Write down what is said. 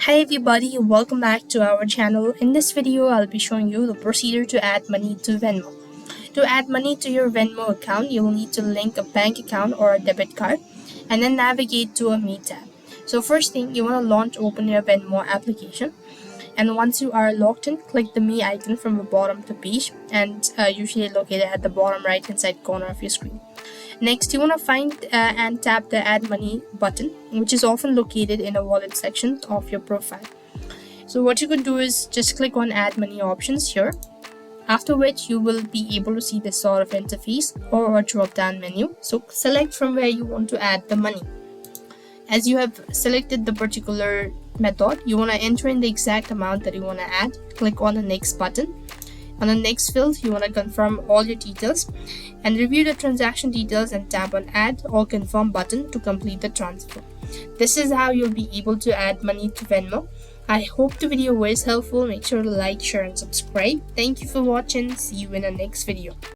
Hi everybody, welcome back to our channel. In this video, I'll be showing you the procedure to add money to Venmo. To add money to your Venmo account, you will need to link a bank account or a debit card and then navigate to a Me tab. So first thing, you want to open your Venmo application, and once you are logged in, click the Me icon from the bottom of the page and usually located at the bottom right hand side corner of your screen. Next, you want to find and tap the Add Money button, which is often located in the wallet section of your profile. So what you can do is just click on Add Money options here, after which you will be able to see this sort of interface or a drop down menu. So select from where you want to add the money. As you have selected the particular method, you want to enter in the exact amount that you want to add. Click on the Next button. On the next field, you want to confirm all your details and review the transaction details and tap on Add or Confirm button to complete the transfer. This is how you'll be able to add money to Venmo. I hope the video was helpful. Make sure to like, share and subscribe. Thank you for watching. See you in the next video.